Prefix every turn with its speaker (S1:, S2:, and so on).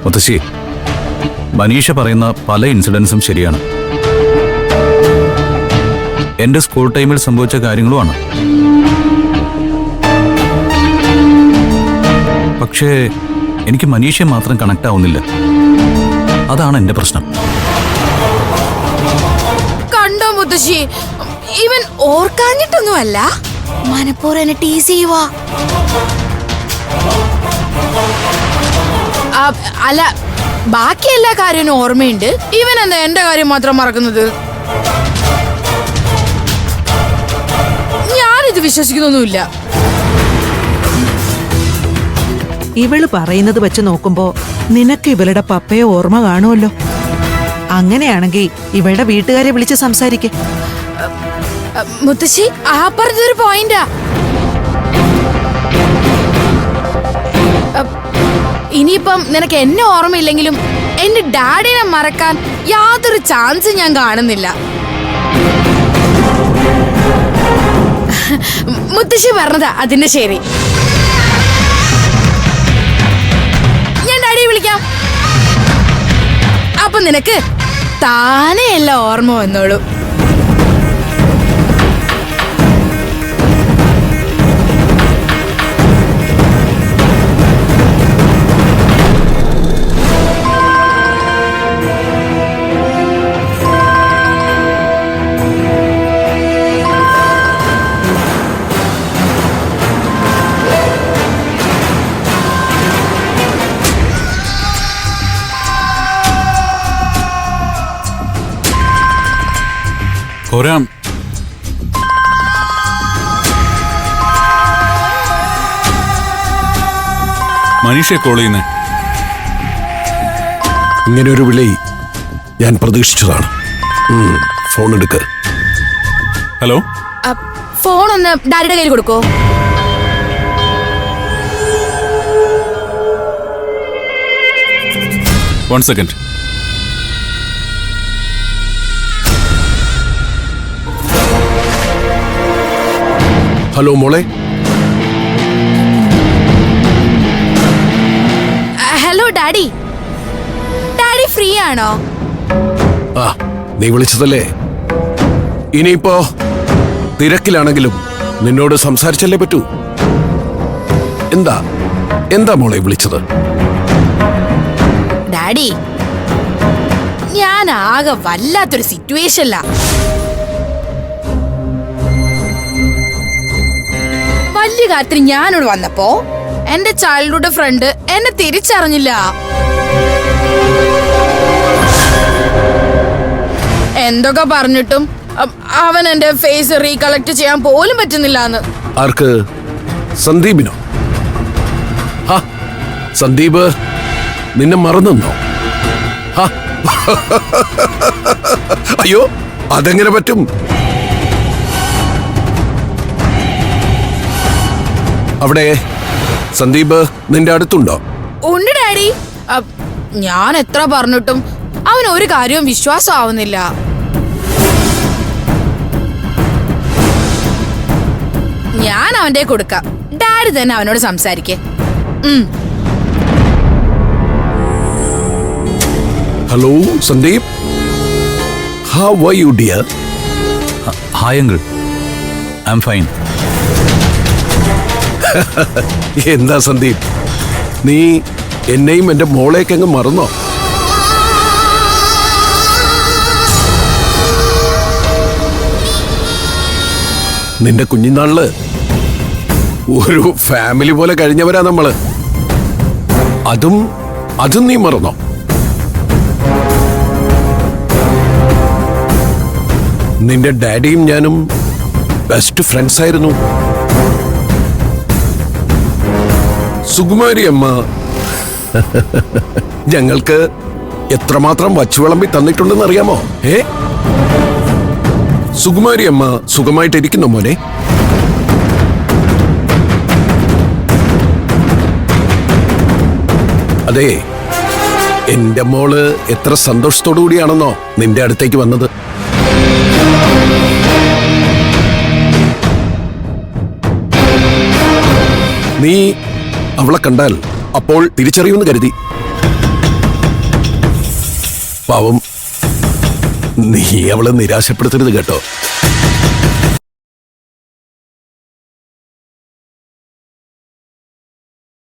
S1: മുത്തശ്ശി, മനീഷ പറയുന്ന പല ഇൻസിഡൻസും ശരിയാണ്. എന്റെ സ്കൂൾ ടൈമിൽ സംഭവിച്ച കാര്യങ്ങളുമാണ്. പക്ഷേ എനിക്ക് മനീഷയെ മാത്രം കണക്ട് ആവുന്നില്ല. അതാണ് എന്റെ പ്രശ്നം.
S2: കണ്ടോ മുത്തശ്ശി, ഇവൻ ഓർക്കാഞ്ഞിട്ടൊന്നുമല്ല, മനപ്പൂർവ്വം എന്നെ ടീസ് ചെയ്യുവാ. അല്ല, ബാക്കി എല്ലാ കാര്യവും ഓർമ്മയുണ്ട്. ഇവൻ എന്താ എന്റെ കാര്യം മാത്രം മറക്കുന്നത്? ഞാനിത് വിശ്വസിക്കുന്നൊന്നുമില്ല.
S3: ഇവള് പറയുന്നത് വെച്ച് നോക്കുമ്പോ നിനക്ക് ഇവളുടെ പപ്പയെ ഓർമ്മ കാണുമല്ലോ. അങ്ങനെയാണെങ്കിൽ ഇവളുടെ വീട്ടുകാരെ വിളിച്ച് സംസാരിക്കേ.
S2: മുത്തശ്ശി, ആ പറഞ്ഞതൊരു പോയിന്റാ. ഇനിയിപ്പം നിനക്ക് എന്നെ ഓർമ്മയില്ലെങ്കിലും എന്റെ ഡാഡിനെ മറക്കാൻ യാതൊരു ചാൻസും ഞാൻ കാണുന്നില്ല. മുത്തശ്ശി പറഞ്ഞതാ അതിന്റെ ശരി. ഞാൻ ഡാഡിയെ വിളിക്കാം. അപ്പൊ നിനക്ക് താനെ എല്ലാം ഓർമ്മ വന്നോളൂ.
S1: ഒരാം മനീഷയെ കോൾ ചെയ്യുന്നേ.
S4: ഇങ്ങനൊരു വിളി ഞാൻ പ്രതീക്ഷിച്ചതാണ്. ഫോൺ എടുക്ക്.
S1: ഹലോ,
S2: ഫോൺ ഒന്ന് ഡാഡിയുടെ കയ്യിൽ കൊടുക്കോ.
S1: One second.
S4: ഹലോ മോളെ.
S2: Hello daddy. ഡാഡി ഫ്രീ ആണോ?
S4: ആ, നീ വിളിച്ചതല്ലേ. ഇനിയിപ്പോ തിരക്കിലാണെങ്കിലും നിന്നോട് സംസാരിച്ചല്ലേ പറ്റൂ. എന്താ എന്താ മോളെ വിളിച്ചത്?
S2: ഡാഡി, ഞാൻ ആകെ വല്ലാത്തൊരു സിറ്റുവേഷനിലാ. വലിയ കാര്യത്തിന് ഞാനിവിടെ വന്നപ്പോ എന്റെ ചൈൽഡ്ഹുഡ് ഫ്രണ്ട് എന്നെ തിരിച്ചറിഞ്ഞില്ല. എന്തൊക്കെ പറഞ്ഞിട്ടും അവൻ എന്റെ ഫേസ് റീകളക്ട് ചെയ്യാൻ പോലും പറ്റുന്നില്ല.
S4: ആർക്ക്? സന്ദീപിനോ? സന്ദീപ് നിന്നെ മറന്നോ? അയ്യോ, അതെങ്ങനെ പറ്റും? അവിടെ സന്ദീപ് നിന്റെ അടുത്തുണ്ടോ?
S2: ഉണ്ട് ഡാഡി. ഞാൻ എത്ര പറഞ്ഞിട്ടും അവൻ ഒരു കാര്യവും വിശ്വാസം ആവുന്നില്ല. ഞാൻ അവന്റെ കൊടുക്കാം. ഡാഡി തന്നെ അവനോട് സംസാരിക്കേ.
S4: Hello Sandeep, how are you dear?
S1: Hi uncle, I am fine.
S4: എന്താ സന്ദീപ്, നീ എന്നെയും എന്റെ മോളേക്കങ്ങ് മറന്നോ? നിന്റെ കുഞ്ഞിനാളില് ഒരു ഫാമിലി പോലെ കഴിഞ്ഞവരാ നമ്മള്. അതും നീ മറന്നോ? നിന്റെ ഡാഡിയും ഞാനും ബെസ്റ്റ് ഫ്രണ്ട്സ് ആയിരുന്നു. സുകുമാരി അമ്മ ഞങ്ങൾക്ക് എത്രമാത്രം വച്ചുവിളമ്പി തന്നിട്ടുണ്ടെന്ന് അറിയാമോ? സുകുമാരി അമ്മ സുഖമായിട്ടിരിക്കുന്നു മോനെ? അതെ, എന്റെ മോള് എത്ര സന്തോഷത്തോടു കൂടിയാണെന്നോ നിന്റെ അടുത്തേക്ക് വന്നത്. നീ അവളെ കണ്ടാൽ അപ്പോൾ തിരിച്ചറിയുമെന്ന് കരുതി. പാവം നീ അവളെ നിരാശപ്പെടുത്തരുത് കേട്ടോ.